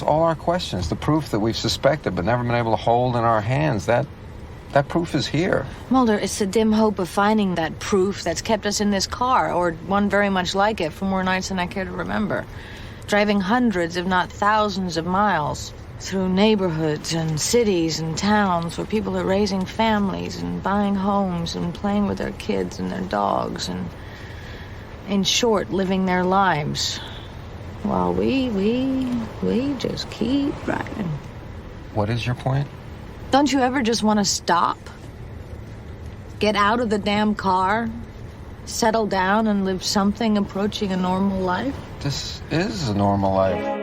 all our questions, the proof that we've suspected but never been able to hold in our hands, that proof is here. Mulder, it's the dim hope of finding that proof that's kept us in this car, or one very much like it, for more nights than I care to remember. Driving hundreds, if not thousands of miles through neighborhoods and cities and towns where people are raising families and buying homes and playing with their kids and their dogs and, in short, living their lives. While we just keep driving. What is your point? Don't you ever just want to stop? Get out of the damn car? Settle down and live something approaching a normal life? This is a normal life.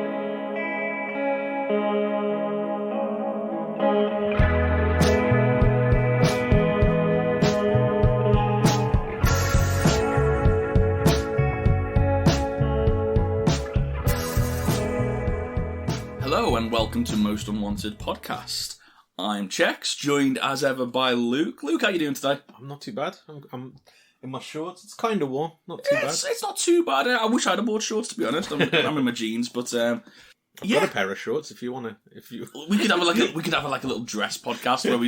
Hello and welcome to Most Unwanted Podcast. I'm Chex, joined as ever by Luke. Luke, how you doing today? I'm not too bad. I'm in my shorts. It's kind of warm. Not too bad. It's not too bad. I wish I had more shorts, to be honest. I'm in my jeans, but I've got a pair of shorts if you want to. We could have a little dress podcast where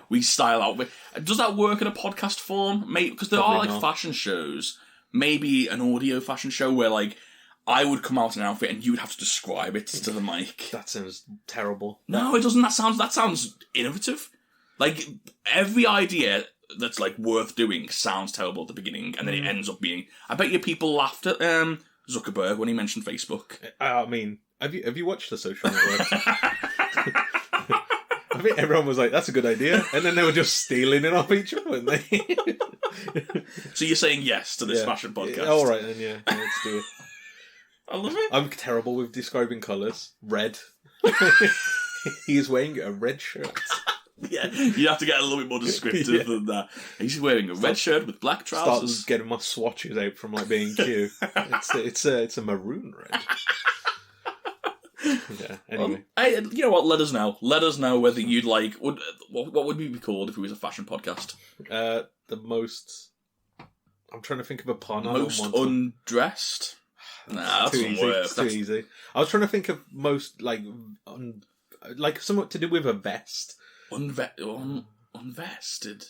we style out. Does that work in a podcast form? Maybe because there Probably are not. fashion shows. Maybe an audio fashion show where I would come out in an outfit and you would have to describe it to the mic. That sounds terrible. No, it doesn't. That sounds innovative. Every idea that's worth doing sounds terrible at the beginning, and then it ends up being. I bet you people laughed at Zuckerberg when he mentioned Facebook. I mean, have you watched The Social Network? I think everyone was like, "That's a good idea," and then they were just stealing it off each other, weren't they? So you're saying yes to this fashion podcast? All right, then yeah, let's do it. I love it. I'm terrible with describing colours. Red. He's wearing a red shirt. Yeah, you have to get a little bit more descriptive than that. He's wearing a red shirt with black trousers. Start getting my swatches out from B&Q. It's a maroon red. Yeah. Anyway, you know what? Let us know. Let us know whether you'd like. What would we be called if it was a fashion podcast? The most. I'm trying to think of a pun. Most undressed. Nah, that's too easy. Too easy. I was trying to think of most somewhat to do with a vest. Unvested.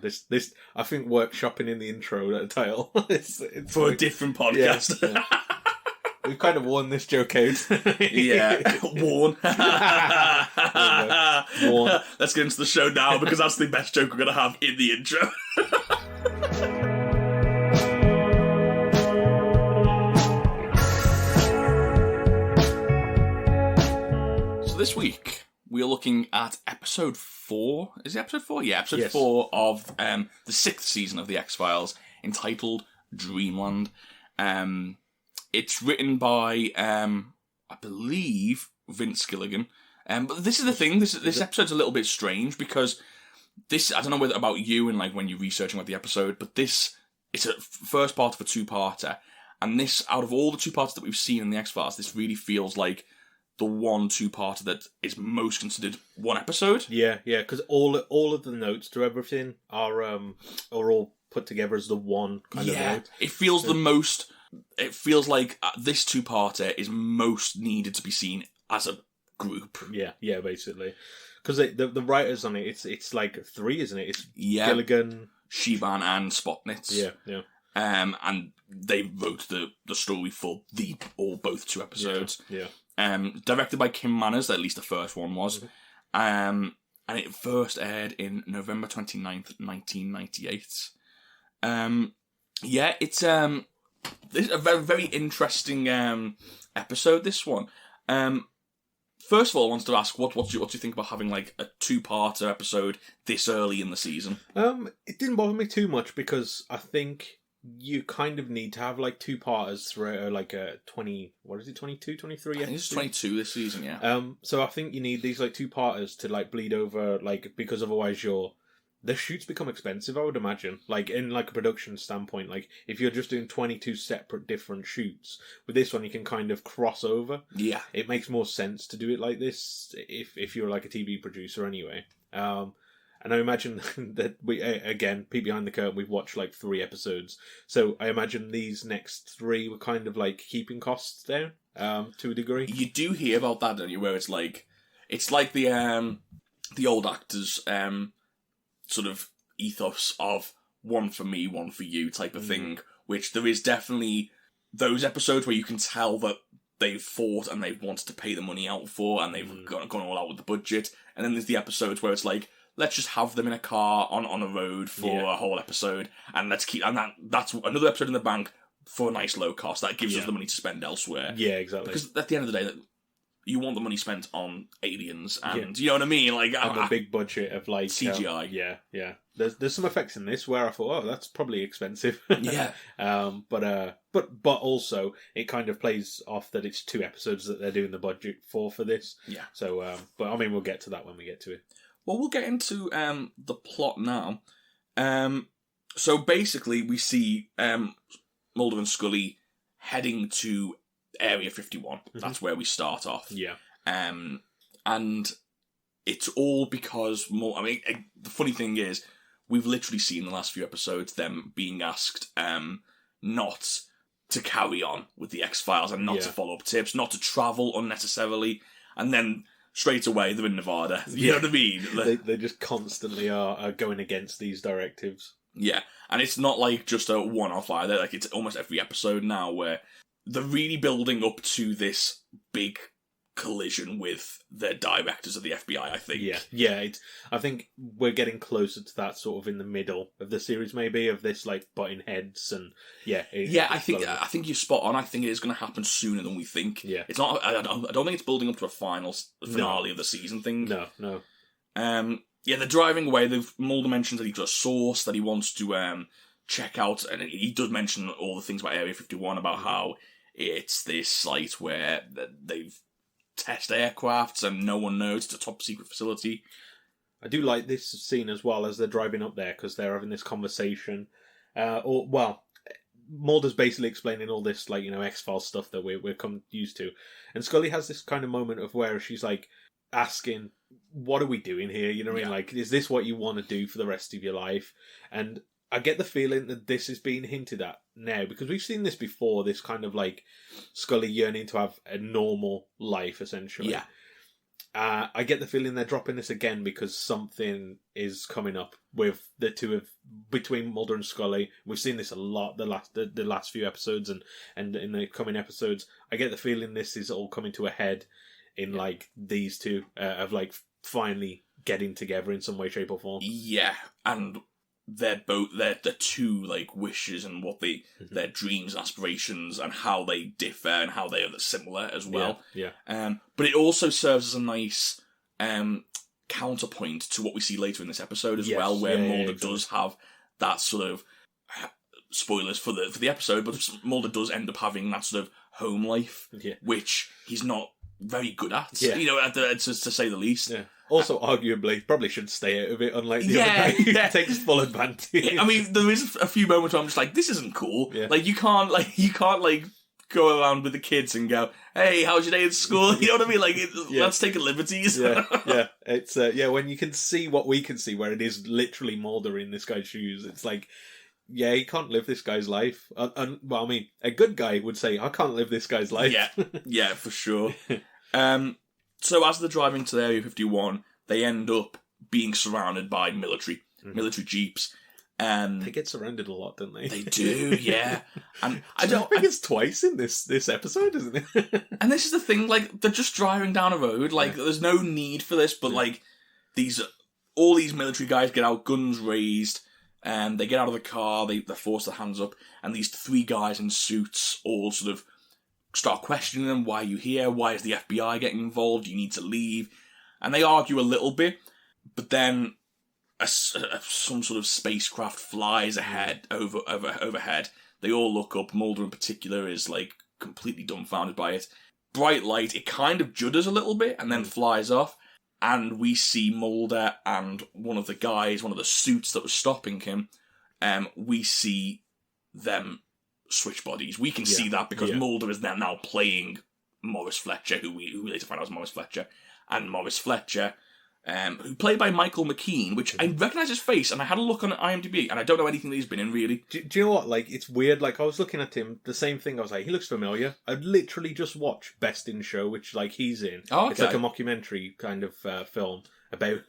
This I think workshopping in the intro that title. it's for a different podcast. Yeah. We've kind of worn this joke out. Yeah, worn. Worn. Let's get into the show now because that's the best joke we're going to have in the intro. This week, we're looking at episode 4. Is it episode 4? Yeah, episode 4 of the 6th season of The X-Files, entitled Dreamland. It's written by, I believe, Vince Gilligan. But this is the thing, this episode's a little bit strange, because I don't know whether about you and when you're researching about the episode, but it's a first part of a two-parter. And this, out of all the two-parters that we've seen in The X-Files, this really feels like the one two-parter that is most considered one episode. Yeah, because all of the notes to everything are all put together as the one kind of note. It feels the most. It feels like this two-parter is most needed to be seen as a group. Yeah, basically, because the writers on it, it's like 3, isn't it? It's Gilligan, Shiban, and Spotnitz. Yeah. And they wrote the story for both two episodes. Yeah. Directed by Kim Manners, at least the first one was. And it first aired in November 29th, 1998. It's a very, very interesting episode, this one. First of all, I wanted to ask, what do you think about having a two-parter episode this early in the season? It didn't bother me too much because I think you kind of need to have two parters throughout a 20, what is it, 22, 23? I think it's 22 this season, yeah. So I think you need these two parters to bleed over, because otherwise the shoots become expensive, I would imagine. In a production standpoint, if you're just doing 22 separate different shoots, with this one you can kind of cross over. Yeah. It makes more sense to do it like this if you're a TV producer anyway. And I imagine that we, again, peek behind the curtain, we've watched like 3 episodes. So I imagine these next 3 were kind of like keeping costs down, to a degree. You do hear about that, don't you? Where it's like the old actors sort of ethos of one for me, one for you type of thing. Which there is definitely those episodes where you can tell that they've fought and they've wanted to pay the money out for, and they've gone all out with the budget. And then there's the episodes where it's like, let's just have them in a car on a road for a whole episode, and that's another episode in the bank for a nice low cost. That gives us the money to spend elsewhere. Yeah, exactly. Because at the end of the day, you want the money spent on aliens, and you know what I mean, like on a big budget of like CGI. Yeah. There's some effects in this where I thought, oh, that's probably expensive. Yeah. But also it kind of plays off that it's 2 episodes that they're doing the budget for this. Yeah. So, but I mean, we'll get to that when we get to it. Well, we'll get into the plot now. So basically, we see Mulder and Scully heading to Area 51. That's where we start off. Yeah. And it's all because the funny thing is, we've literally seen in the last few episodes them being asked not to carry on with the X-Files and not to follow up tips, not to travel unnecessarily, and then straight away they're in Nevada. You know what I mean? They just constantly are going against these directives. Yeah, and it's not like just a one-off either. Like, it's almost every episode now where they're really building up to this big collision with the directors of the FBI, I think. Yeah. I think we're getting closer to that sort of in the middle of the series, maybe, of this like butting heads and I think you're spot on. I think it is going to happen sooner than we think. Yeah, it's not. I don't think it's building up to a finale of the season thing. No. They're driving away. Mulder mentions that he's got a source that he wants to check out, and he does mention all the things about Area 51 about how it's this site where they've test aircrafts and no one knows. It's a top secret facility. I do like this scene as well as they're driving up there because they're having this conversation. Mulder's basically explaining all this like X-Files stuff that we're used to, and Scully has this kind of moment of where she's like asking, "What are we doing here?" You know what I mean? Like, is this what you want to do for the rest of your life? And I get the feeling that this is being hinted at now because we've seen this before, this kind of like Scully yearning to have a normal life, essentially. Yeah. I get the feeling they're dropping this again because something is coming up with the two of between Mulder and Scully. We've seen this a lot the last few episodes and in the coming episodes. I get the feeling this is all coming to a head in like these two of like finally getting together in some way, shape, or form. Yeah, and they're two like wishes and what their dreams, aspirations, and how they differ and how they are similar as well. Yeah. But it also serves as a nice counterpoint to what we see later in this episode as well, where Mulder does have that sort of spoilers for the episode, but Mulder does end up having that sort of home life, which he's not very good at. To say the least. Yeah. Also, arguably, probably should stay out of it, unlike the other guy who takes full advantage. Yeah, I mean, there is a few moments where I'm just like, this isn't cool. Yeah. Like, you can't go around with the kids and go, hey, how's your day at school? You know what I mean? Like, that's taking liberties. Yeah. It's, when you can see what we can see, where it is literally Mulder in this guy's shoes, it's like, yeah, he can't live this guy's life. Well, I mean, a good guy would say, I can't live this guy's life. Yeah, for sure. So as they're driving to Area 51, they end up being surrounded by military jeeps. They get surrounded a lot, don't they? They do, yeah. And I think it's twice in this episode, isn't it? And this is the thing, like, they're just driving down a road. Like, there's no need for this, but like, all these military guys get out, guns raised, and they get out of the car. They force their hands up, and these 3 guys in suits all sort of start questioning them. Why are you here? Why is the FBI getting involved? You need to leave. And they argue a little bit, but then some sort of spacecraft flies ahead overhead. They all look up. Mulder in particular is like completely dumbfounded by it. Bright light. It kind of judders a little bit and then flies off. And we see Mulder and one of the suits that was stopping him. We see them switch bodies. We can see that because Mulder is now playing Morris Fletcher, who we later find out was Morris Fletcher, and Morris Fletcher who played by Michael McKean, which I recognise his face, and I had a look on IMDb, and I don't know anything that he's been in, really. Do you know what? Like, it's weird. Like, I was looking at him, the same thing. I was like, he looks familiar. I'd literally just watched Best in Show, which, like, he's in. Oh, okay. It's like a mockumentary kind of film about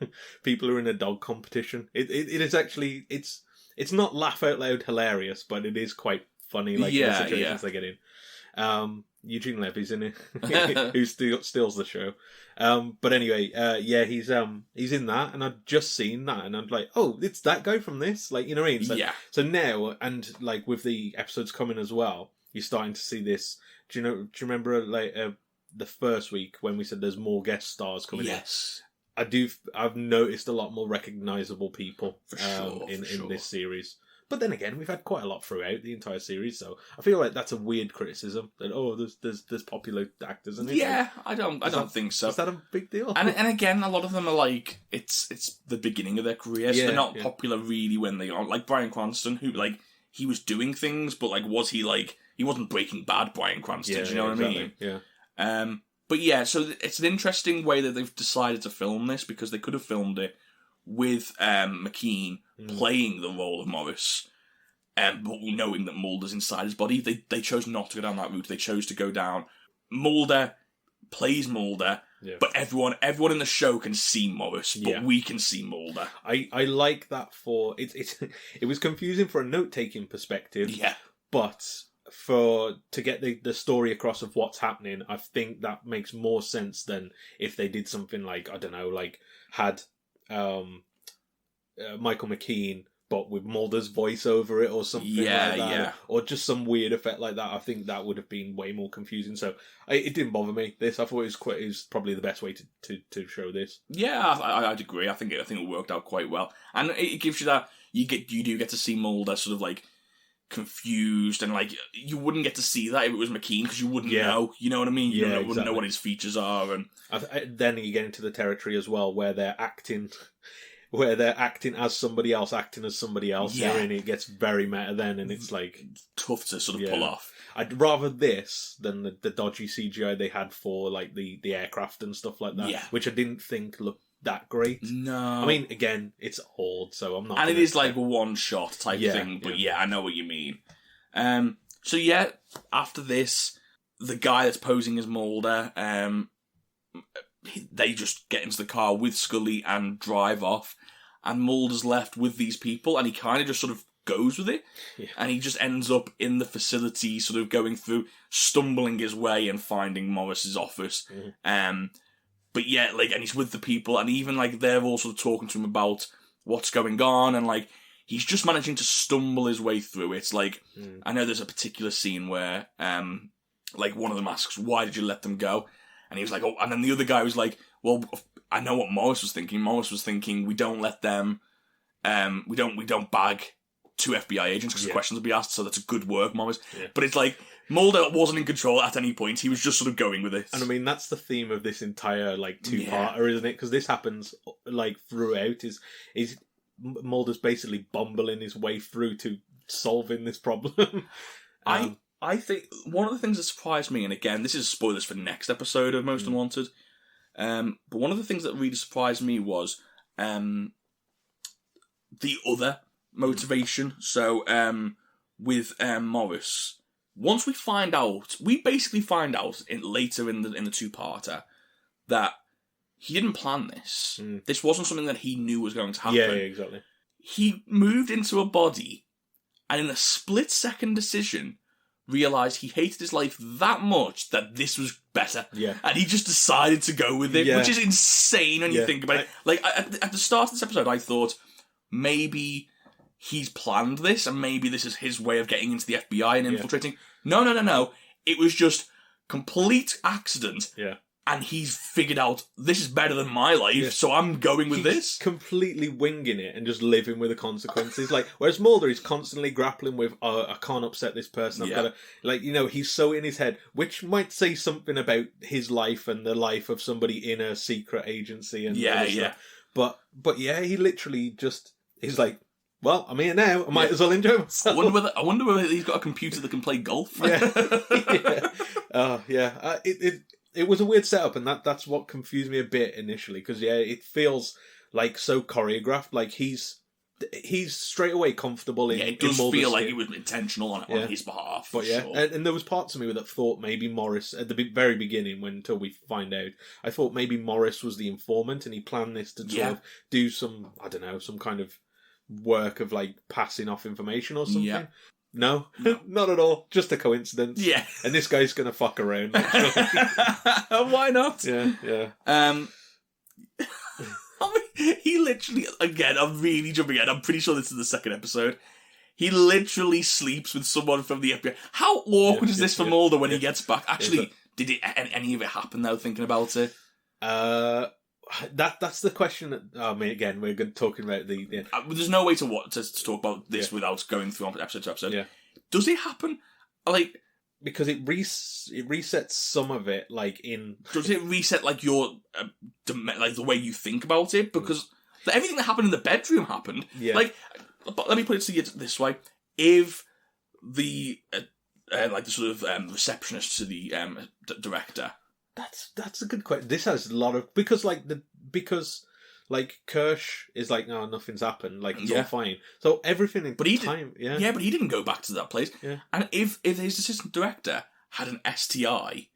people who are in a dog competition. It is actually, it's not laugh out loud hilarious, but it is quite funny, like, the situations they get in. Eugene Levy's in it, who steals the show. But anyway, he's in that, and I'd just seen that, and I'm like, oh, it's that guy from this, like, you know what I mean? So, So now, and like with the episodes coming as well, you're starting to see this. Do you remember like the first week when we said there's more guest stars coming in? Yes. I've noticed a lot more recognisable people in this series. But then again, we've had quite a lot throughout the entire series, so I feel like that's a weird criticism that there's popular actors in it. Yeah, I don't think so. Is that a big deal? And again, a lot of them are like it's the beginning of their career, so they're not popular really when they are. Like Bryan Cranston, who like he was doing things, but like was he like he wasn't Breaking Bad Bryan Cranston? Do you know what I mean? Yeah. But yeah, so it's an interesting way that they've decided to film this, because they could have filmed it with McKean playing the role of Morris, but knowing that Mulder's inside his body. They chose not to go down that route. They chose to go down Mulder plays Mulder, but everyone in the show can see Morris, but we can see Mulder. I like that for it was confusing for a note-taking perspective. Yeah. But to get the story across of what's happening, I think that makes more sense than if they did something like, I don't know, like had Michael McKean but with Mulder's voice over it or something like that. Or just some weird effect like that. I think that would have been way more confusing. So it didn't bother me. I thought it was probably the best way to show this. Yeah, I'd agree. I think it worked out quite well. And it gives you that you do get to see Mulder sort of like confused, and like you wouldn't get to see that if it was McKean, because you wouldn't know. You know what I mean? You wouldn't know what his features are. And then you get into the territory as well where they're acting as somebody else, and it gets very meta then, and it's like tough to sort of pull off. I'd rather this than the dodgy CGI they had for like the aircraft and stuff like that, which I didn't think looked that great. No, I mean, again, it's old, so I'm not. And it is like a one shot type thing, but I know what you mean. So after this, the guy that's posing as Mulder, they just get into the car with Scully and drive off, and Mulder's left with these people, and he kind of just sort of goes with it, and he just ends up in the facility, sort of going through, stumbling his way and finding Morris's office. But and he's with the people, and even like they're all sort of talking to him about what's going on, and like he's just managing to stumble his way through it. Like I know there's a particular scene where like one of them asks, "Why did you let them go?" And he was like, "Oh," and then the other guy was like, "Well, I know what Morris was thinking. Morris was thinking we don't let them, we don't bag two FBI agents because the questions will be asked. So that's a good work, Morris." But it's like Mulder wasn't in control at any point. He was just sort of going with it. And I mean, that's the theme of this entire like two-parter, isn't it? Because this happens like throughout. Is Mulder's basically bumbling his way through to solving this problem. I think one of the things that surprised me, and again, this is spoilers for next episode of Most Unwanted, but one of the things that really surprised me was the other motivation. So with Morris, once we basically find out later in the two-parter that he didn't plan this. This wasn't something that he knew was going to happen. Yeah, exactly. He moved into a body, and in a split-second decision, realised he hated his life that much that this was better. Yeah. And he just decided to go with it, which is insane when you think about it. Like, at the start of this episode, I thought maybe he's planned this, and maybe this is his way of getting into the FBI and infiltrating. No. It was just complete accident. Yeah. And he's figured out, this is better than my life, so I'm going with this. Completely winging it and just living with the consequences. Like, whereas Mulder is constantly grappling with, I can't upset this person. I've got to, like, he's so in his head, which might say something about his life and the life of somebody in a secret agency. And stuff. But he literally just is like, well, I'm here now. I might as well enjoy myself. I wonder whether he's got a computer that can play golf. it was a weird setup, and that's what confused me a bit initially, because it feels like so choreographed, like he's straight away comfortable in. Yeah, it does Mulder's feel like skin. it was intentional on his behalf. But sure. and there was parts of me that thought maybe Morris at the very beginning, until we find out, I thought maybe Morris was the informant, and he planned this to sort of do some, I don't know, some kind of work of like passing off information or something. Yeah. No, not at all. Just a coincidence. Yeah. And this guy's gonna fuck around. Why not? Yeah. I mean, he literally, again, I'm really jumping ahead. I'm pretty sure this is the second episode. He literally sleeps with someone from the FBI. How awkward is this for Mulder when he gets back? Actually, did any of it happen though, thinking about it? That's the question. I mean, again, we're talking about the. There's no way to talk about this without going through episode to episode. Yeah. Does it happen? Like, because it resets some of it, like in. Does it reset like your like the way you think about it? Because everything that happened in the bedroom happened. Yeah. Like, but let me put it to you this way: if the like the sort of receptionist to the director. That's a good question. This has a lot of because Kirsch is like, no, nothing's happened. Like it's all fine. So everything in time. Yeah, but he didn't go back to that place. Yeah. And if his assistant director had an STI,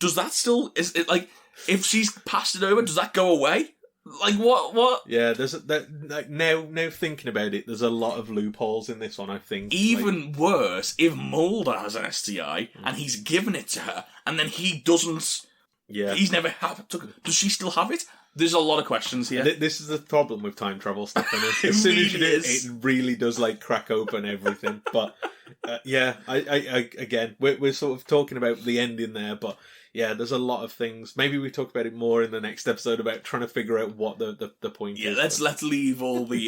does that still is it like if she's passed it over? Does that go away? Like what? Yeah, there's like now thinking about it, there's a lot of loopholes in this one. I think even worse if Mulder has an STI and he's given it to her, and then he doesn't. Yeah, he's never had it. Does she still have it? There's a lot of questions here. This is the problem with time travel stuff. And as soon as you do it really does like crack open everything. But I again, we're sort of talking about the ending there, but. Yeah, there's a lot of things. Maybe we talk about it more in the next episode about trying to figure out what the point is. Yeah, let's leave all the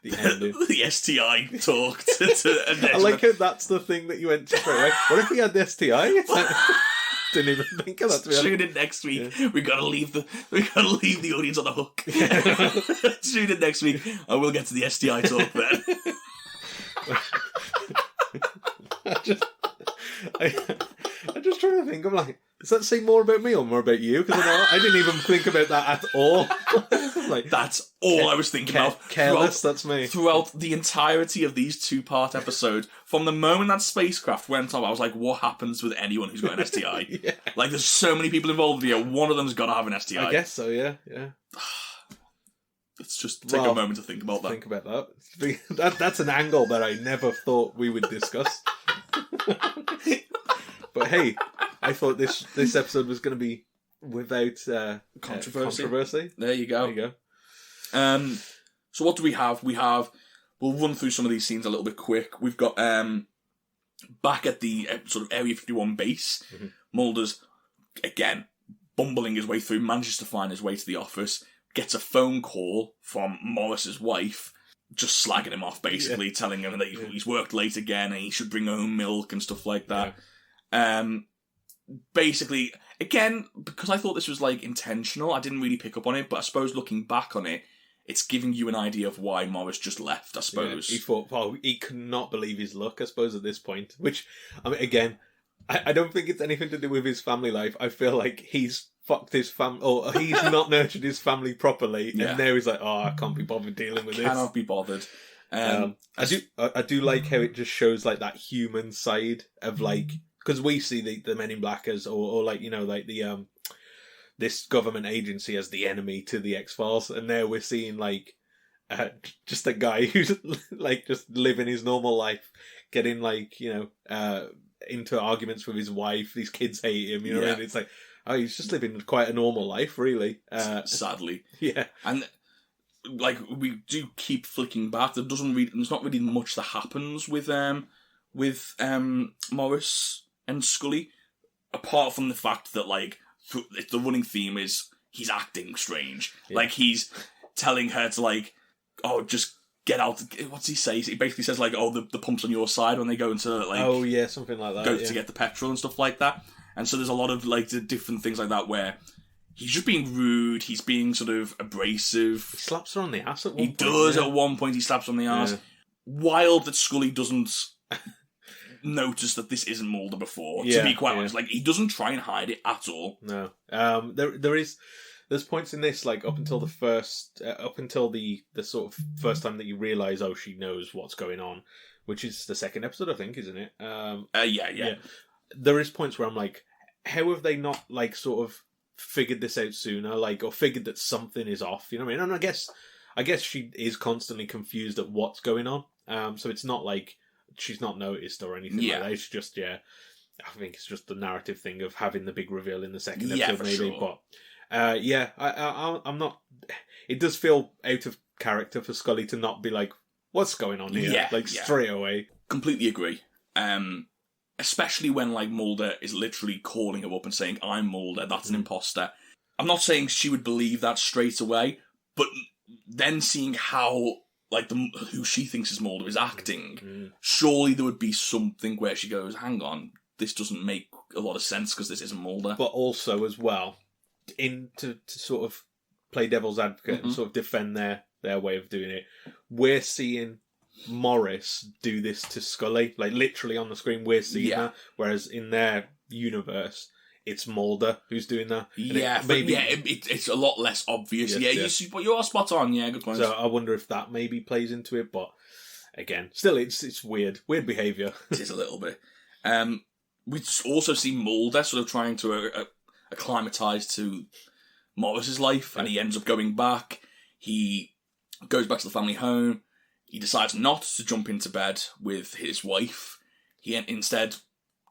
the STI talk to I like how that's the thing that you went to straight away. What if he had the STI? Didn't even think of that. Tune in next week. Yeah. We gotta leave the audience on the hook. Tune in next week, and we'll get to the STI talk then. I'm just trying to think. I'm like, does that say more about me or more about you? Because I didn't even think about that at all. Like, that's all I was thinking about. Careless, that's me. Throughout the entirety of these 2-part episodes, from the moment that spacecraft went up, I was like, what happens with anyone who's got an STI? Yeah. Like, there's so many people involved here. One of them's got to have an STI. I guess so, yeah. Let's just take a moment to think about that. Think about that. That's an angle that I never thought we would discuss. But hey, I thought this episode was going to be without controversy. There you go. So what do we have? We'll run through some of these scenes a little bit quick. We've got back at the sort of Area 51 base. Mm-hmm. Mulder's again bumbling his way through, manages to find his way to the office, gets a phone call from Morris's wife, just slagging him off, basically, telling him that he's worked late again and he should bring home milk and stuff like that. Basically, again, because I thought this was like intentional, I didn't really pick up on it, but I suppose looking back on it, it's giving you an idea of why Morris just left, I suppose. Yeah, he thought, he could not believe his luck, I suppose, at this point. Which, I mean, again, I don't think it's anything to do with his family life. I feel like he's fucked his family, or he's not nurtured his family properly, and now he's like, oh, I can't be bothered dealing with this. Cannot be bothered. I do like how it just shows like that human side of like, because we see the Men in Black as, or like, you know, like the this government agency as the enemy to the X-Files, and now we're seeing like just a guy who's like just living his normal life, getting like, you know, into arguments with his wife. These kids hate him, you know what I mean? It's like, oh, he's just living quite a normal life, really. Sadly. Yeah. And like, we do keep flicking back. There's not really much that happens with Morris and Scully, apart from the fact that like the running theme is he's acting strange. Yeah. Like, he's telling her to like, oh, just get out. What's he say? He basically says like, oh, the pump's on your side when they go into like, oh yeah, something like that. Go to get the petrol and stuff like that. And so there's a lot of like the different things like that where he's just being rude. He's being sort of abrasive. He slaps her on the ass at one point. He does at one point. He slaps her on the ass. Yeah. Wild that Scully doesn't noticed that this isn't Mulder before, to Yeah, be quite yeah. honest. Like, he doesn't try and hide it at all. No. There's points in this, like, up until the sort of first time that you realise, oh, she knows what's going on, which is the second episode, I think, isn't it? Yeah. There is points where I'm like, how have they not, like, sort of figured this out sooner, like, or figured that something is off, you know what I mean? And I guess she is constantly confused at what's going on, so it's not like she's not noticed or anything like that. It's just, I think it's just the narrative thing of having the big reveal in the second episode, for maybe, sure. but... I'm not... It does feel out of character for Scully to not be like, what's going on here? Straight away. Completely agree. Especially when, like, Mulder is literally calling her up and saying, I'm Mulder, that's an imposter. I'm not saying she would believe that straight away, but then seeing how, like, who she thinks is Mulder is acting, surely there would be something where she goes, hang on, this doesn't make a lot of sense because this isn't Mulder. But also, as well, to sort of play devil's advocate and sort of defend their way of doing it, we're seeing Morris do this to Scully, like literally on the screen we're seeing that, whereas in their universe it's Mulder who's doing that. It's a lot less obvious. But you are spot on. Yeah, good point. So I wonder if that maybe plays into it, but again, still it's weird behaviour. It is a little bit. We also see Mulder sort of trying to acclimatise to Morris's life, and he ends up going back. He goes back to the family home. He decides not to jump into bed with his wife. He instead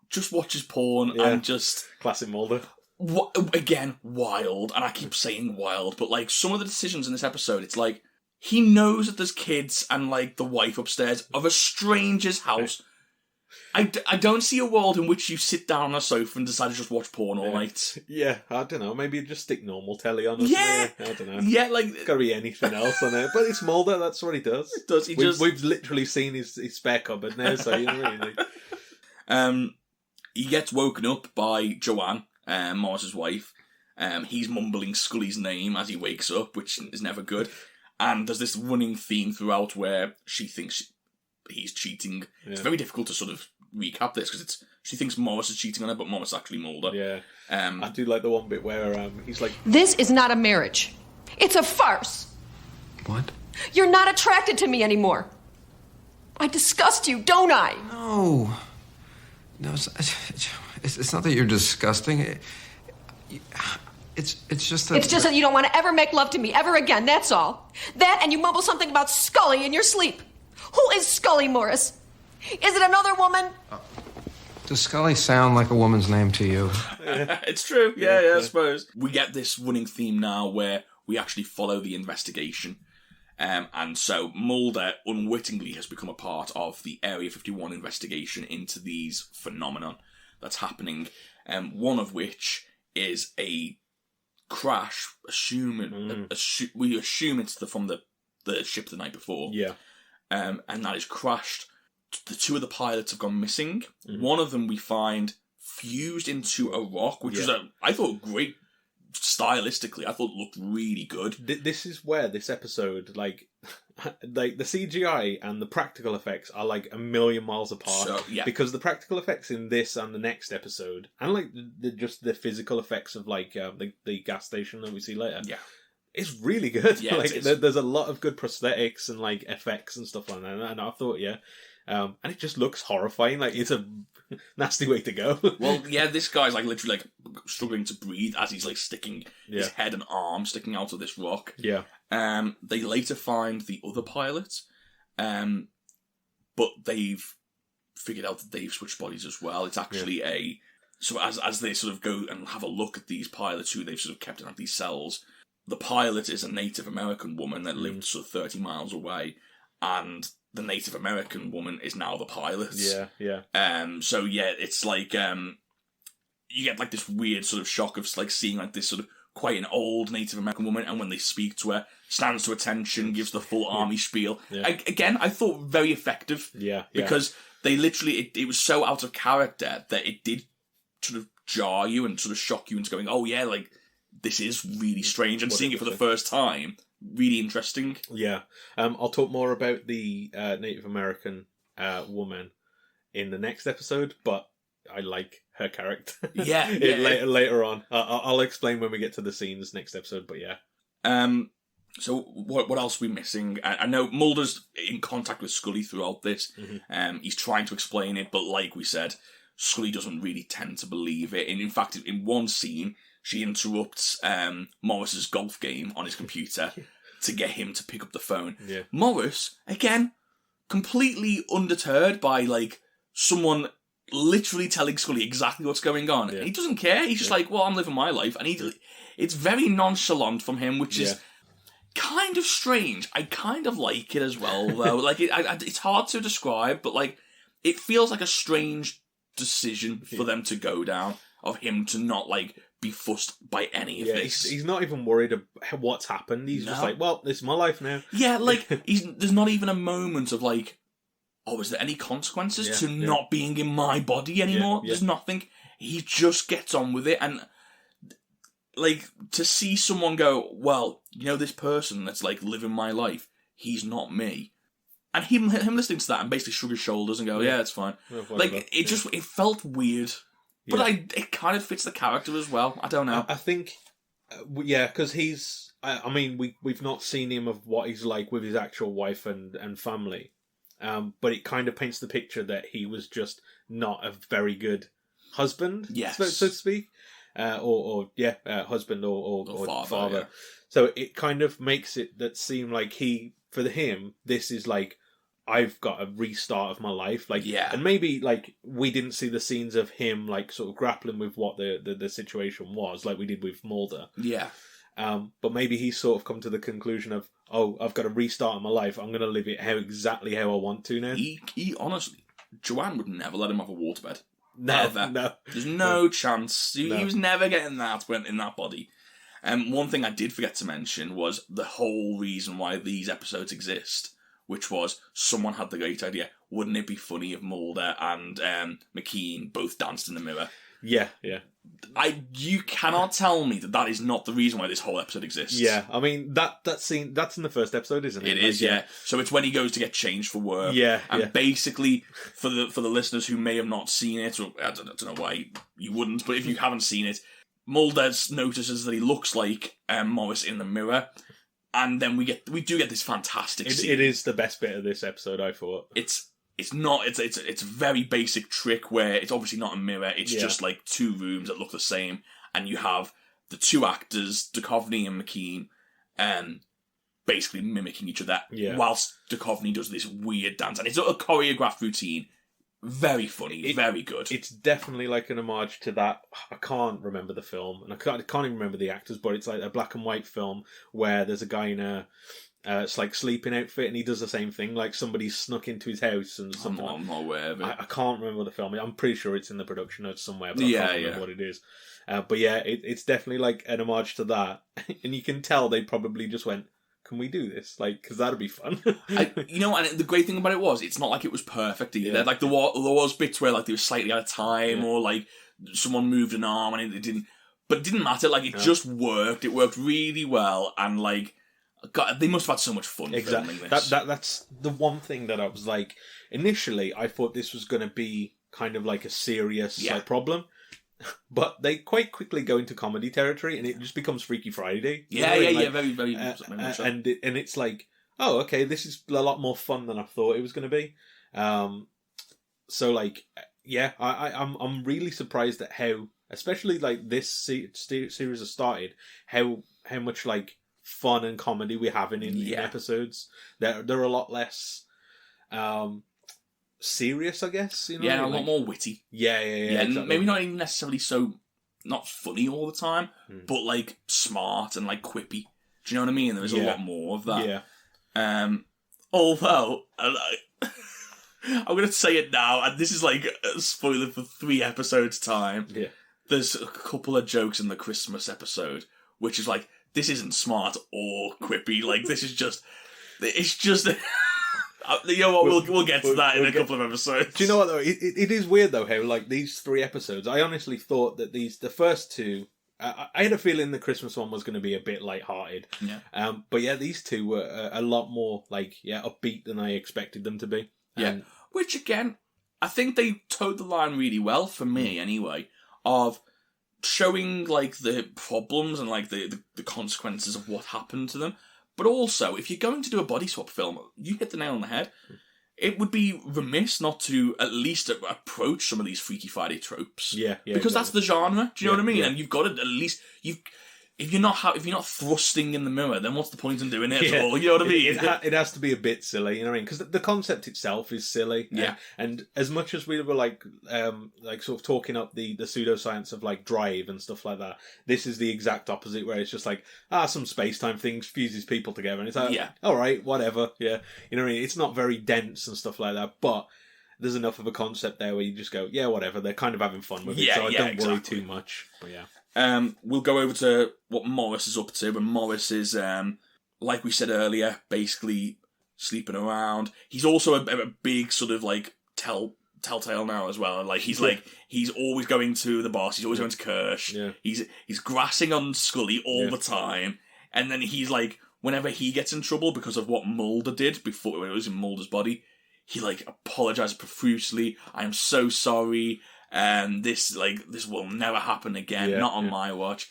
just watches porn and just... Classic Mulder. Again, wild. And I keep saying wild, but like some of the decisions in this episode, it's like he knows that there's kids and like the wife upstairs of a stranger's house. I don't see a world in which you sit down on a sofa and decide to just watch porn all night. Yeah, I don't know. Maybe just stick normal telly on. Yeah, I don't know. Yeah, like it's got to be anything else on it. But it's Mulder. That's what he does. It does. We've literally seen his spare cupboard now. So you know, really. He gets woken up by Joanne, Morris's wife. He's mumbling Scully's name as he wakes up, which is never good. And there's this running theme throughout where she thinks he's cheating. Yeah. It's very difficult to sort of recap this because she thinks Morris is cheating on her, but Morris is actually Mulder. Yeah. I do like the one bit where he's like, "This is not a marriage. It's a farce." What? You're not attracted to me anymore. I disgust you, don't I? No, it's not that you're disgusting. It's just that... It's just that you don't want to ever make love to me ever again, that's all. That and you mumble something about Scully in your sleep. Who is Scully, Morris? Is it another woman? Does Scully sound like a woman's name to you? It's true. Yeah, I suppose. We get this running theme now where we actually follow the investigation. And so Mulder unwittingly has become a part of the Area 51 investigation into these phenomenon that's happening. One of which is a crash, we assume it's from the ship the night before. Yeah. And that is crashed. The two of the pilots have gone missing. One of them we find fused into a rock, which was I thought great stylistically. I thought it looked really good. This is where this episode, like the CGI and the practical effects are like a million miles apart. So, because the practical effects in this and the next episode, and like just the physical effects of like the gas station that we see later, it's really good. Yeah, like there's a lot of good prosthetics and like effects and stuff like that. And I thought, and it just looks horrifying. Like it's a nasty way to go. Well, this guy's like literally like struggling to breathe as he's like sticking his head and arm sticking out of this rock. Yeah. They later find the other pilot, but they've figured out that they've switched bodies as well. It's actually so as they sort of go and have a look at these pilots who they've sort of kept in these cells, the pilot is a Native American woman that lived sort of 30 miles away, and the Native American woman is now the pilot. Yeah. So it's like you get like this weird sort of shock of like seeing like this sort of quite an old Native American woman, and when they speak to her, stands to attention, gives the full army spiel. Yeah. Again, I thought very effective. Yeah. Because they literally, it was so out of character that it did sort of jar you and sort of shock you into going, oh yeah, like this is really strange, and seeing it for the first time, really interesting. Yeah. I'll talk more about the Native American woman in the next episode, but I like her character. Yeah, later on. I'll explain when we get to the scenes next episode, but yeah. So what else are we missing? I know Mulder's in contact with Scully throughout this. He's trying to explain it, but like we said, Scully doesn't really tend to believe it. And in fact, in one scene, she interrupts Morris's golf game on his computer to get him to pick up the phone. Yeah. Morris, again, completely undeterred by like someone literally telling Scully exactly what's going on. Yeah. He doesn't care. He's just like, well, I'm living my life. And it's very nonchalant from him, which is kind of strange. I kind of like it as well, though. Like, it's hard to describe, but like, it feels like a strange decision for them to go down, of him to not like be fussed by any of this. He's not even worried about what's happened. He's just like, well, this is my life now. Yeah, like, there's not even a moment of like, oh, is there any consequences to not being in my body anymore? There's nothing. He just gets on with it, and like, to see someone go, well, you know, this person that's like living my life, he's not me. And him listening to that and basically shrug his shoulders and go, yeah, it's fine. Like, it felt weird. But it kind of fits the character as well. I don't know. I think, because he's... I mean, we've not seen him of what he's like with his actual wife and family. But it kind of paints the picture that he was just not a very good husband, so to speak. Husband or father. Yeah. So it kind of makes it that seem like for him, this is like, I've got a restart of my life. Like, and maybe like we didn't see the scenes of him like sort of grappling with what the situation was, like we did with Mulder. Yeah. But maybe he's sort of come to the conclusion of, oh, I've got to restart my life. I'm going to live it exactly how I want to now. He honestly, Joanne would never let him have a waterbed. Never. No. There's no chance. He was never getting that in that body. One thing I did forget to mention was the whole reason why these episodes exist, which was someone had the great idea. Wouldn't it be funny if Mulder and McKean both danced in the mirror? Yeah. You cannot tell me that is not the reason why this whole episode exists. Yeah, I mean, that scene, that's in the first episode, isn't it? It is, yeah. So it's when he goes to get changed for work. Yeah. And basically, for the listeners who may have not seen it, or I don't know why you wouldn't, but if you haven't seen it, Mulder notices that he looks like Morris in the mirror, and then we do get this fantastic scene. It is the best bit of this episode, I thought. It's a very basic trick where it's obviously not a mirror, it's just like two rooms that look the same, and you have the two actors, Duchovny and McKean, basically mimicking each other, whilst Duchovny does this weird dance, and it's a choreographed routine. Very funny, very good. It's definitely like an homage to that. I can't remember the film, and I can't even remember the actors, but it's like a black and white film where there's a guy in a it's like sleeping outfit, and he does the same thing, like somebody snuck into his house and something. I'm not aware of it. I can't remember the film. I'm pretty sure it's in the production notes somewhere, but I can't remember what it is. But yeah, it's definitely like an homage to that, and you can tell they probably just went, can we do this? Like, because that'd be fun. And the great thing about it was, it's not like it was perfect either. Yeah. Like, there was bits where, like, they were slightly out of time, or, like, someone moved an arm and it didn't... But it didn't matter. Like, it just worked. It worked really well, and, like... God, they must have had so much fun filming this. That's the one thing that I was like... Initially, I thought this was going to be kind of like a serious problem. But they quite quickly go into comedy territory, and it just becomes Freaky Friday. Very, very much so. And it's like, oh, okay, this is a lot more fun than I thought it was going to be. So, like, yeah, I'm really surprised at how, especially like this series has started, how much like fun and comedy we're having in episodes. They're a lot less serious, I guess. A lot more witty. Yeah. Exactly. Maybe not even necessarily not funny all the time, but like smart and like quippy. Do you know what I mean? There is a lot more of that. Yeah. Although, I'm going to say it now, and this is like a spoiler for 3 episodes' time. Yeah. There's a couple of jokes in the Christmas episode, which is like, this isn't smart or quippy. Like, this is just... It's just... You know what, we'll get to that in a couple of episodes. Do you know what, though? It is weird, though, how, like, these 3 episodes, I honestly thought that the first 2... I had a feeling the Christmas one was going to be a bit light-hearted. Yeah. But yeah, these 2 were a lot more, like, upbeat than I expected them to be. Yeah. Which, again, I think they towed the line really well, for me anyway, of showing, like, the problems and, like, the consequences of what happened to them. But also, if you're going to do a body swap film, you hit the nail on the head. It would be remiss not to at least approach some of these Freaky Friday tropes. Yeah, because that's the genre. Do you know what I mean? Yeah. And you've got to at least if you're not thrusting in the mirror, then what's the point in doing it at all? You know what I mean? It has to be a bit silly. You know what I mean? Because the concept itself is silly. Yeah. And as much as we were like sort of talking up the pseudoscience of like drive and stuff like that, this is the exact opposite, where it's just like some space time things fuses people together, and it's like all right, whatever. Yeah. You know what I mean? It's not very dense and stuff like that, but there's enough of a concept there where you just go, yeah, whatever. They're kind of having fun with it, so I don't worry too much. But yeah. We'll go over to what Morris is up to, and Morris is, like we said earlier, basically sleeping around. He's also a big sort of like telltale now as well. Like he's always going to the boss. He's always going to Kirsch. Yeah. He's grassing on Scully all the time, and then he's like, whenever he gets in trouble because of what Mulder did before when it was in Mulder's body, he like apologizes profusely. I am so sorry. This will never happen again. Not on my watch.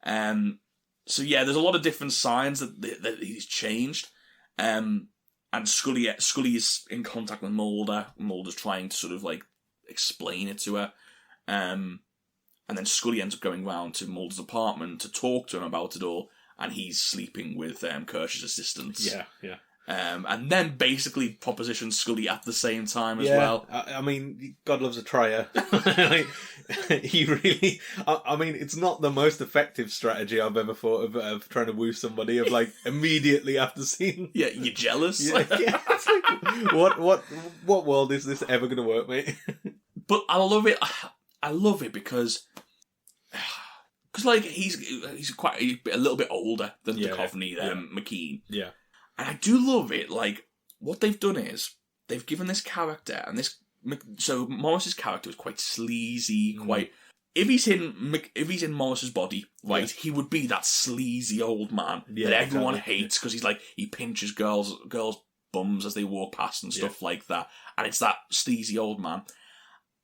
So there's a lot of different signs that he's changed. And Scully is in contact with Mulder. Mulder's trying to sort of like explain it to her. And then Scully ends up going round to Mulder's apartment to talk to him about it all. And he's sleeping with Kirsch's assistants. Yeah. And then basically propositions Scully at the same time as well. I mean, God loves a trier. He really... I mean, it's not the most effective strategy I've ever thought of trying to woo somebody, of like, immediately after seeing... Yeah, you're jealous. It's like, what world is this ever going to work, mate? But I love it. I love it because like, he's quite a little bit older than Duchovny, McKean. Yeah. And I do love it, like, what they've done is, they've given this character, and so Morris's character was quite sleazy, quite, if he's in Morris's body, right, he would be that sleazy old man that everyone hates, because he's like, he pinches girls' bums as they walk past and stuff like that, and it's that sleazy old man.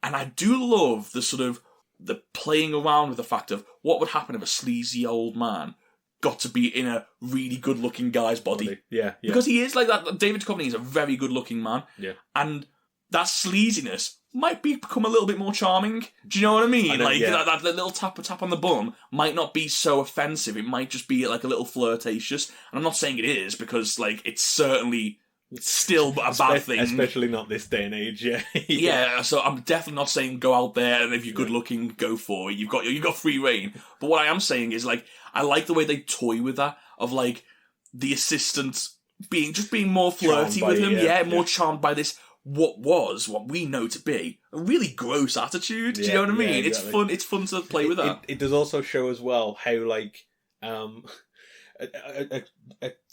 And I do love the playing around with the fact of what would happen if a sleazy old man got to be in a really good-looking guy's body. Yeah. Because he is like that. David Duchovny is a very good-looking man. Yeah. And that sleaziness might become a little bit more charming. Do you know what I mean? That little tap on the bum might not be so offensive. It might just be like a little flirtatious. And I'm not saying it is, because like it's certainly still a bad thing. Especially not this day and age, Yeah, so I'm definitely not saying go out there and if you're good looking, go for it. You've got free reign. But what I am saying is, like, I like the way they toy with that, of like the assistant being more flirty with him, more charmed by this what we know to be a really gross attitude. Do you know what I mean? Exactly. It's fun to play with that. It does also show as well how like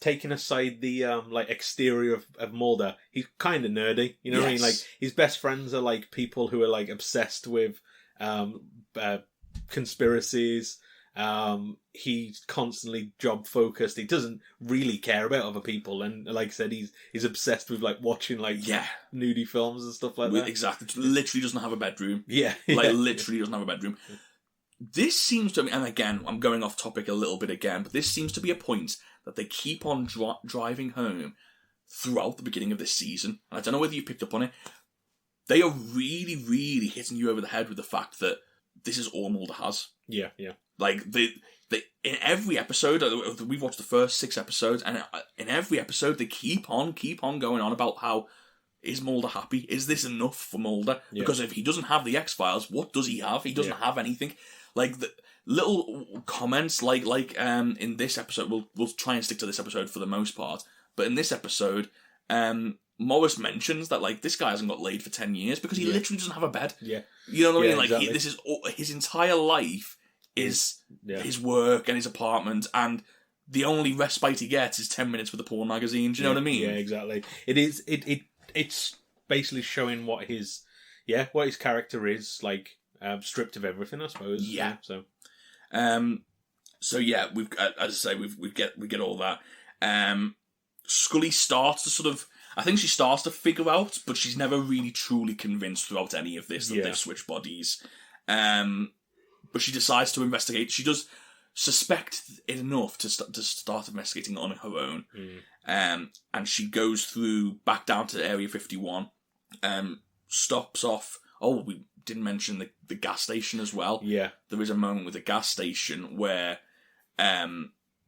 taking aside the like exterior of Mulder, he's kind of nerdy. You know what I mean? Like his best friends are like people who are like obsessed with conspiracies. He's constantly job focused. He doesn't really care about other people, and like I said, he's obsessed with like watching like nudie films and stuff like that. Exactly. Literally doesn't have a bedroom. Literally doesn't have a bedroom. This seems to, and again, I'm going off topic a little bit again, but this seems to be a point that they keep on driving home throughout the beginning of this season. And I don't know whether you picked up on it. They are really, really hitting you over the head with the fact that this is all Mulder has. Yeah. Like, they in every episode, we've watched the first 6 episodes, and in every episode, they keep on going on about how, is Mulder happy? Is this enough for Mulder? Yeah. Because if he doesn't have the X-Files, what does he have? He doesn't have anything. Like, the little comments, like in this episode, we'll try and stick to this episode for the most part, but in this episode, Morris mentions that, like, this guy hasn't got laid for 10 years because he literally doesn't have a bed. Yeah. You know what I mean? Like, exactly. this is his entire life is his work and his apartment, and the only respite he gets is 10 minutes with a porn magazine. Do you know what I mean? Yeah, exactly. It's basically showing what his character is, like, stripped of everything, I suppose. Yeah. So we've, as I say, we get all that. Scully starts to sort of, I think she starts to figure out, but she's never really truly convinced throughout any of this that they've switched bodies. But she decides to investigate. She does suspect it enough to start investigating on her own. And she goes back down to Area 51, stops off. Oh, we didn't mention the gas station as well. Yeah. There is a moment with the gas station where, I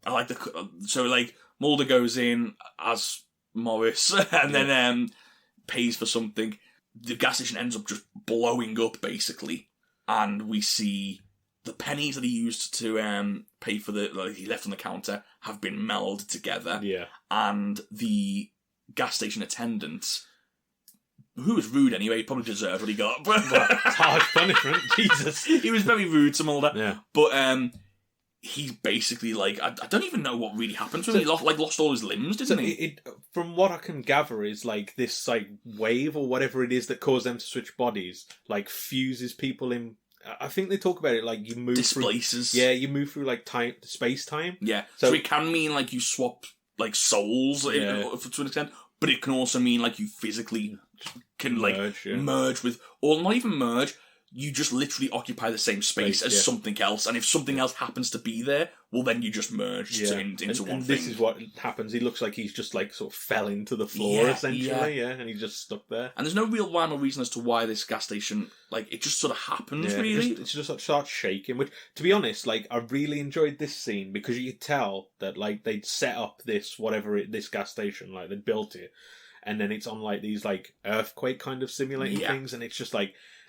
like Mulder goes in as Morris and then pays for something. The gas station ends up just blowing up, basically. And we see the pennies that he used to pay for he left on the counter have been melded together. Yeah. And the gas station attendant, who was rude anyway, he probably deserved what he got. Well, it's harsh punishment, Jesus. He was very rude to Mulder. Yeah. But he's basically I don't even know what really happened to him. He lost all his limbs, didn't he? It, from what I can gather, is this wave or whatever it is that caused them to switch bodies, fuses people in. I think they talk about it you move displaces. You move through time, space time. Yeah, so it can mean you swap souls to an extent, but it can also mean you physically can merge with, or not even merge. You just literally occupy the same space as something else, and if something else happens to be there, well, then you just merge into one thing. This is what happens. He looks like he's just sort of fell into the floor, essentially, and he's just stuck there. And there's no real rhyme or reason as to why this gas station, it just sort of happens, really. It just starts shaking, which, to be honest, I really enjoyed this scene, because you could tell that, they'd set up this gas station, they built it, and then it's on, these, earthquake kind of simulating things, and it's just,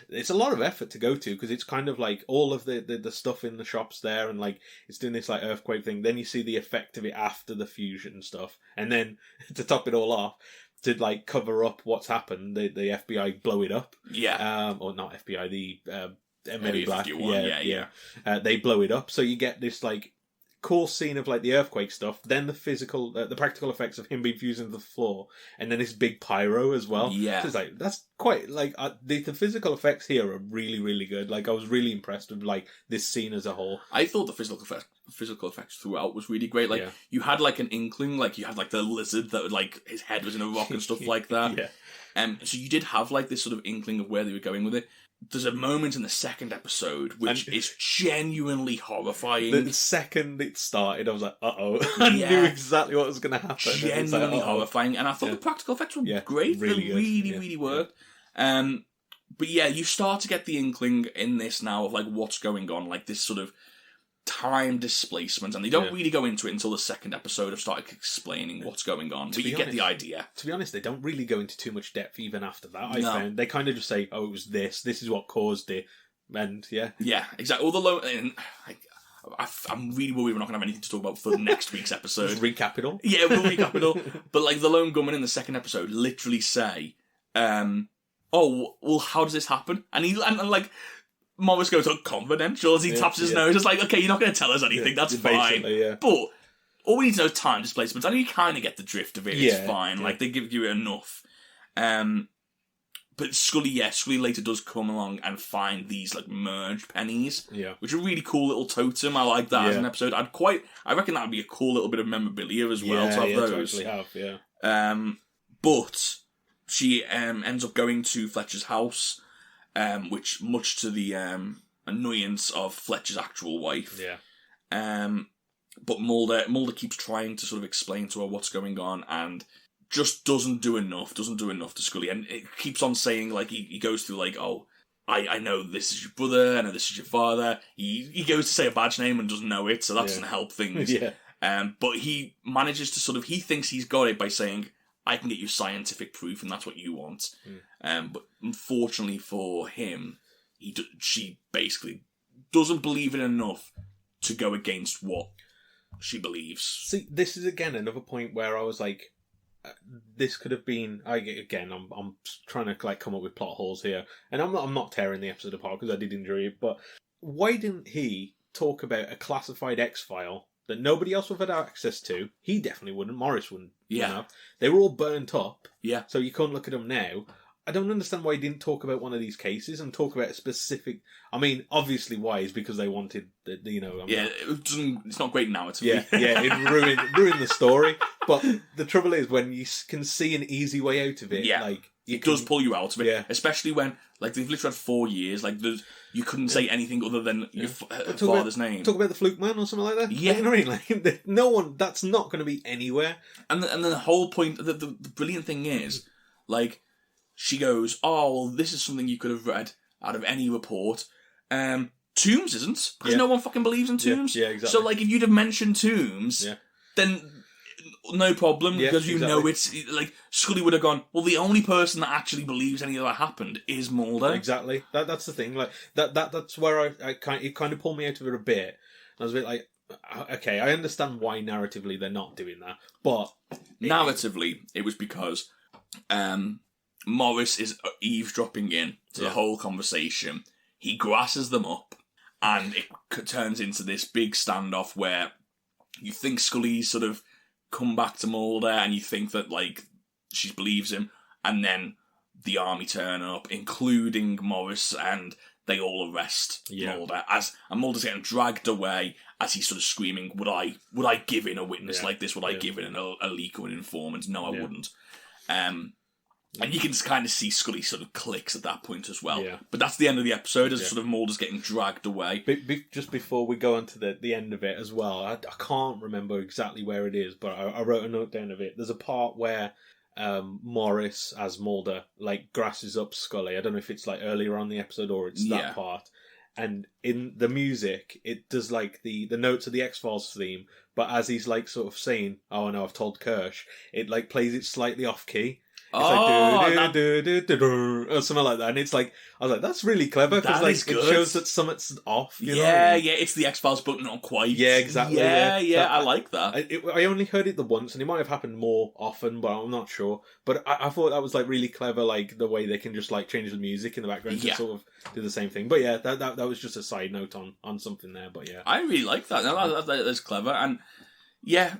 it's a lot of effort to go to, because it's kind of all of the stuff in the shops there, and it's doing this earthquake thing. Then you see the effect of it after the fusion stuff, and then to top it all off, to cover up what's happened, the FBI blow it up. Yeah. Or not FBI, the Men Area in Black. 51, they blow it up, so you get this cool scene of the earthquake stuff, then the physical, the practical effects of him being fused into the floor, and then this big pyro as well. Yeah, so it's that's quite the physical effects here are really, really good. I was really impressed with this scene as a whole. I thought the physical effects throughout was really great. You had an inkling, you had the lizard that his head was in a rock and stuff like that. So you did have this sort of inkling of where they were going with it. There's a moment in the second episode which is genuinely horrifying. The second it started, I was like, uh-oh. I knew exactly what was going to happen. Genuinely horrifying. And I thought the practical effects were great. Really they really worked. But you start to get the inkling in this now of what's going on, this sort of time displacement, and they don't really go into it until the second episode of starting explaining what's going on, but you get the idea. To be honest, they don't really go into too much depth even after that. I found they kind of just say, "Oh, it was this is what caused it," and exactly. All the I'm really worried we're not going to have anything to talk about for next week's episode. Just recap it all. Yeah, we'll recap it all. But the lone gunman in the second episode literally say, "Oh, well, how does this happen?" And Morris goes, confidential, as he taps his nose. It's okay, you're not going to tell us anything, that's fine. But all we need to know is time displacement. I know you kind of get the drift of it, it's fine. They give you enough. But Scully later does come along and find these, merged pennies. Yeah. Which are a really cool little totem. I like that as an episode. I reckon that would be a cool little bit of memorabilia as well to have those. To actually have, But she ends up going to Fletcher's house, which, much to the annoyance of Fletcher's actual wife. But Mulder keeps trying to sort of explain to her what's going on, and just doesn't do enough to Scully. And it keeps on saying, he goes through, oh, I know this is your brother, I know this is your father. He goes to say a badge name and doesn't know it, so that doesn't help things. But he manages to he thinks he's got it by saying, I can get you scientific proof, and that's what you want. But unfortunately for him, she basically doesn't believe it enough to go against what she believes. See, this is again another point where I was this could have been. I'm trying to come up with plot holes here, and I'm not tearing the episode apart because I did enjoy it. But why didn't he talk about a classified X-file that nobody else would have had access to? He definitely wouldn't. Morris wouldn't. They were all burnt up. So you can't look at them now. I don't understand why he didn't talk about one of these cases and talk about a specific. I mean, obviously, why is because they wanted, it's not great narrative. It ruined the story. But the trouble is, when you can see an easy way out of it, it does pull you out of it. Yeah. Especially when, like, they've literally had 4 years. Like, you couldn't say anything other than your father's name. Talk about the Fluke Man or something like that. Yeah. You know what I mean? Like, no one. That's not going to be anywhere. And the whole point, the brilliant thing is, like, she goes, "Oh, well, this is something you could have read out of any report." Tombs isn't, because no one fucking believes in Tombs. Yeah, exactly. So, like, if you'd have mentioned Tombs, then no problem, because you know it's, like, Scully would have gone, well, the only person that actually believes any of that happened is Mulder. Exactly. That's the thing. Like, that's where it kind of pulled me out of it a bit. I was a bit like, okay, I understand why narratively they're not doing that, but... Narratively, it was because Morris is eavesdropping in to the whole conversation. He grasses them up, and it turns into this big standoff where you think Scully's sort of come back to Mulder, and you think that, like, she believes him, and then the army turn up, including Morris, and they all arrest Mulder. And Mulder's getting dragged away as he's sort of screaming, would I give in a witness like this? Would I give in a leak or an informant? No, I wouldn't. And you can kind of see Scully sort of clicks at that point as well. Yeah. But that's the end of the episode, as sort of Mulder's getting dragged away. Just before we go on to the end of it as well, I can't remember exactly where it is, but I wrote a note down of it. There's a part where Morris, as Mulder, like, grasses up Scully. I don't know if it's, like, earlier on in the episode or it's that part. And in the music, it does, like, the notes of the X-Files theme, but as he's, like, sort of saying, "Oh, no, I've told Kirsch," it, like, plays it slightly off-key. It's like or something like that, and it's like, I was like, that's really clever, because like it shows that something's off. You know what I mean? It's the X-Files, but not quite. Yeah, exactly. Yeah, I like that. I only heard it the once, and it might have happened more often, but I'm not sure. But I thought that was like really clever, like the way they can just like change the music in the background to sort of do the same thing. But yeah, that was just a side note on something there. But yeah, I really like that. No, that's clever, and yeah.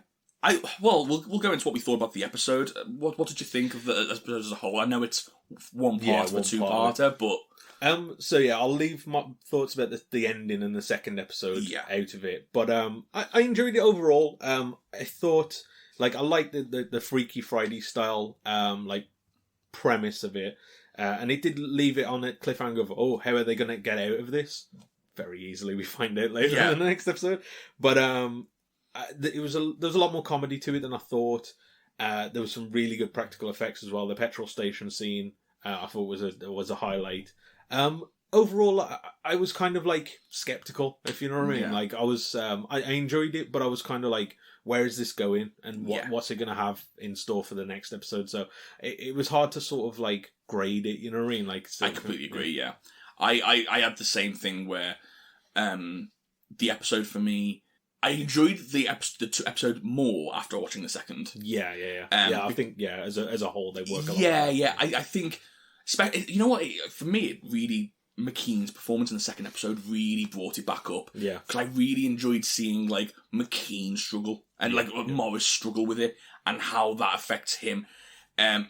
We'll go into what we thought about the episode. What did you think of the episode as a whole? I know it's one part of a two-parter, but so yeah, I'll leave my thoughts about the ending and the second episode out of it. But I enjoyed it overall. I thought, like, I liked the Freaky Friday style like premise of it, and it did leave it on a cliffhanger of, oh, how are they going to get out of this? Very easily, we find out later in the next episode. But there was a lot more comedy to it than I thought. There was some really good practical effects as well. The petrol station scene, I thought was a highlight. Overall, I was kind of like skeptical, if you know what I mean. Yeah. Like I was, I enjoyed it, but I was kind of like, where is this going, and what's it going to have in store for the next episode? So it was hard to sort of like grade it. You know what I mean? Like I completely agree. Yeah, I had the same thing where the episode for me. I enjoyed the episode more after watching the second. Yeah. I think as a whole they work a lot. Yeah. I think, you know what? For me, it really, McKean's performance in the second episode really brought it back up. Yeah, because I really enjoyed seeing like McKean struggle and Morris struggle with it and how that affects him. I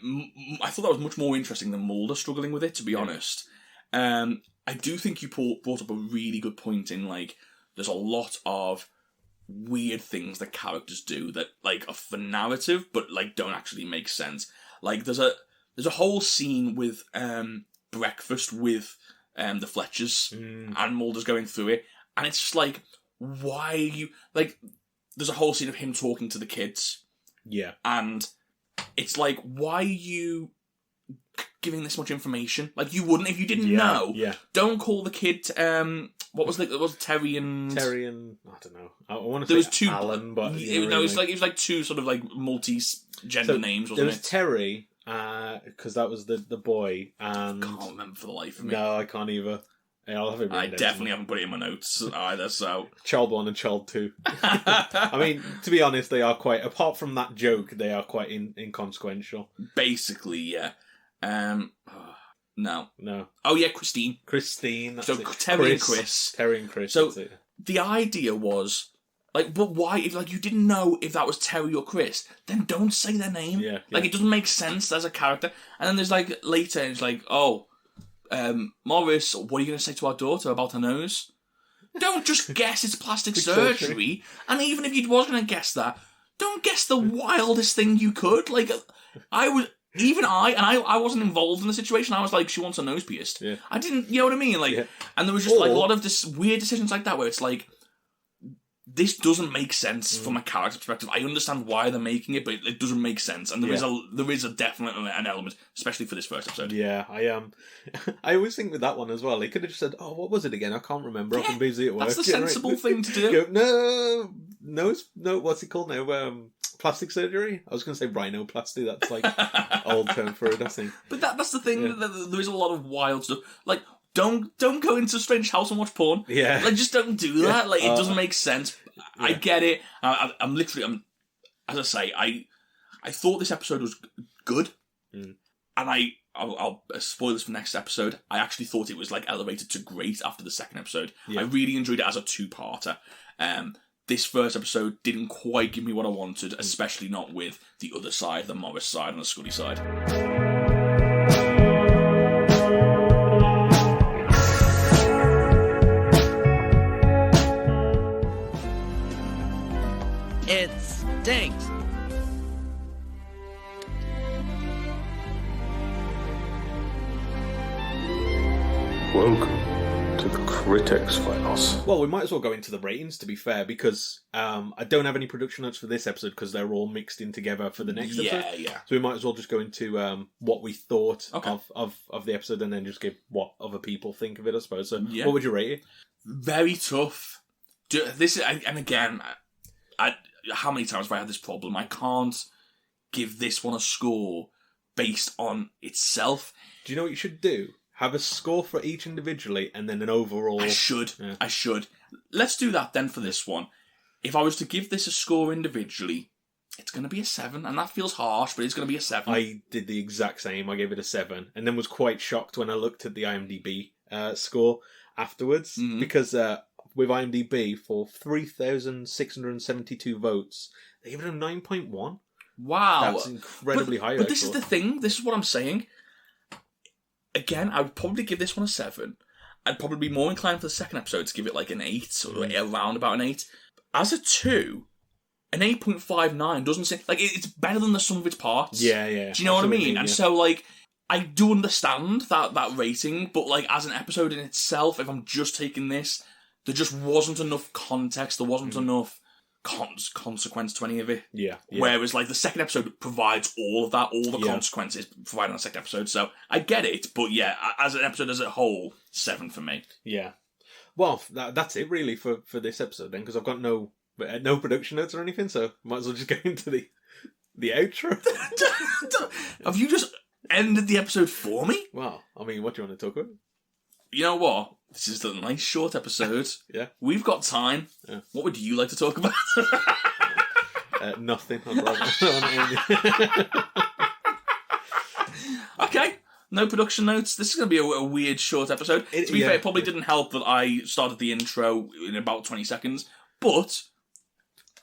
thought that was much more interesting than Mulder struggling with it, to be honest. I do think you brought up a really good point in like there's a lot of weird things that characters do that like are for narrative but like don't actually make sense. Like there's a whole scene with breakfast with the Fletchers and Mulder's going through it, and it's just like, why are you like, there's a whole scene of him talking to the kids, and it's like, why are you giving this much information? Like, you wouldn't if you didn't know. Don't call the kid what was Terry and I don't know. I want to say there was two Alan, but it was like two sort of like multi-gender names, wasn't it? There was Terry, because that was the boy, and I can't remember for the life of me. No, I can't either. I'll have it. I definitely haven't put it in my notes either. So Child 1 and Child 2. I mean, to be honest, they are quite. Apart from that joke, they are quite inconsequential. Basically, yeah. No. Oh yeah, Christine. That's so it. Terry and Chris. So that's it. The idea was like, but why? If like you didn't know if that was Terry or Chris, then don't say their name. Yeah. Like it doesn't make sense as a character. And then there's like later, it's like, oh, Morris, what are you going to say to our daughter about her nose? Don't just guess it's plastic surgery. And even if you was going to guess that, don't guess the wildest thing you could. Like, I wasn't involved in the situation. I was like, she wants her nose pierced. Yeah. I didn't, you know what I mean? Like, and there was just like a lot of this weird decisions like that where it's like, this doesn't make sense from a character perspective. I understand why they're making it, but it doesn't make sense. And there is a definite an element, especially for this first episode. Yeah, I always think with that one as well. They could have just said, "Oh, what was it again? I can't remember. I've been busy at work." That's the sensible thing to do. No, what's it called now? Plastic surgery. I was going to say rhinoplasty. That's like old term for it, I think. But that's the thing. Yeah. There is a lot of wild stuff. Like, don't go into a strange house and watch porn. Yeah. Like, just don't do that. Like, it doesn't make sense. Yeah. I get it. I'm as I say, I thought this episode was good. And I'll spoil this for next episode. I actually thought it was like elevated to great after the second episode. Yeah. I really enjoyed it as a two-parter. This first episode didn't quite give me what I wanted, especially not with the other side, the Morris side and the Scully side. It stinks. Welcome to the Critic Files. Well, we might as well go into the ratings, to be fair, because I don't have any production notes for this episode because they're all mixed in together for the next episode. Yeah. So we might as well just go into what we thought of the episode and then just give what other people think of it, I suppose. So what would you rate it? Very tough. This is, and again, how many times have I had this problem? I can't give this one a score based on itself. Do you know what you should do? Have a score for each individually and then an overall... I should. Let's do that then for this one. If I was to give this a score individually, it's going to be a 7, and that feels harsh, but it's going to be a 7. I did the exact same. I gave it a 7, and then was quite shocked when I looked at the IMDb score afterwards, because with IMDb, for 3,672 votes, they gave it a 9.1. Wow. That's incredibly high. But this is the thing. This is what I'm saying. Again, I would probably give this one a 7. I'd probably be more inclined for the second episode to give it like an 8, or around about an 8. As a 2, an 8.59 doesn't seem... Like, it's better than the sum of its parts. Yeah. Do you know what I mean? And so, like, I do understand that rating, but, like, as an episode in itself, if I'm just taking this, there just wasn't enough context, there wasn't enough consequence to any of it. Yeah. Whereas, like, the second episode provides all of that, all the consequences provided in the second episode. So I get it, but yeah, as an episode as a whole, 7 for me. Yeah. Well, that's it really for this episode then, because I've got no production notes or anything, so might as well just go into the outro. Have you just ended the episode for me? Well, I mean, what do you want to talk about? You know what? This is a nice short episode. Yeah. We've got time. Yeah. What would you like to talk about? Nothing. Okay. No production notes. This is going to be a weird short episode. To be fair, it probably didn't help that I started the intro in about 20 seconds. But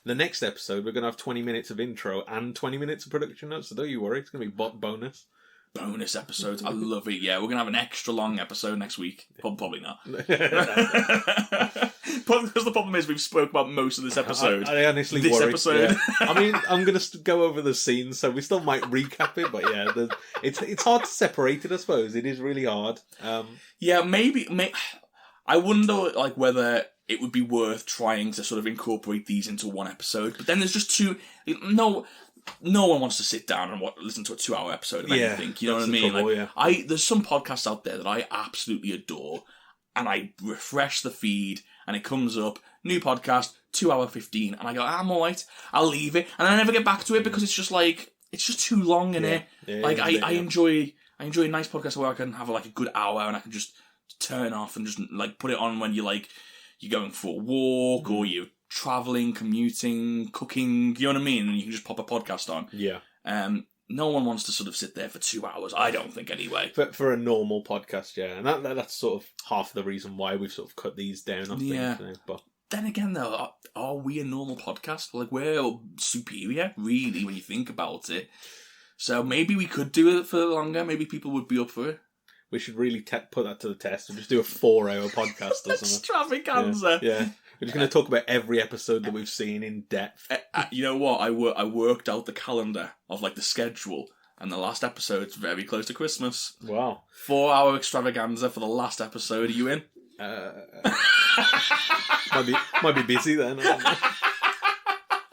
the next episode, we're going to have 20 minutes of intro and 20 minutes of production notes, so don't you worry. It's going to be bonus. Bonus episodes. I love it. Yeah, we're going to have an extra long episode next week. Probably not. Because the problem is we've spoke about most of this episode. I honestly this worry. Episode. Yeah. I mean, I'm going to go over the scenes, so we still might recap it, but yeah, it's hard to separate it, I suppose. It is really hard. Yeah, maybe I wonder like whether it would be worth trying to sort of incorporate these into one episode, but then there's just too... No one wants to sit down and listen to a 2-hour episode of anything. You know what I mean? Trouble, there's some podcasts out there that I absolutely adore, and I refresh the feed, and it comes up, new podcast, 2 hour 15, and I go, I'm alright, I'll leave it, and I never get back to it because it's just too long in it. I enjoy a nice podcast where I can have like a good hour, and I can just turn off and just like put it on when you're going for a walk or you're travelling, commuting, cooking, you know what I mean? And you can just pop a podcast on. Yeah. No one wants to sort of sit there for 2 hours, I don't think anyway. For a normal podcast, yeah. And that's sort of half the reason why we've sort of cut these down, I think. Yeah. But then again, though, are we a normal podcast? Like, we're superior, really, when you think about it. So maybe we could do it for longer. Maybe people would be up for it. We should really put that to the test and just do a 4-hour podcast or something. Extravaganza. Yeah. We're just going to talk about every episode that we've seen in depth. You know what? I worked out the calendar of like the schedule, and the last episode's very close to Christmas. Wow. 4-hour extravaganza for the last episode. Are you in? Might be busy then.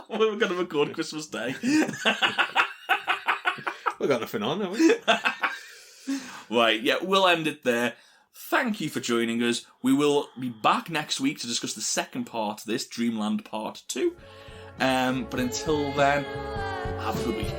We're going to record Christmas Day. We've got nothing on, have we? Right, yeah, we'll end it there. Thank you for joining us. We will be back next week to discuss the second part of this, Dreamland Part 2. But until then, have a good week.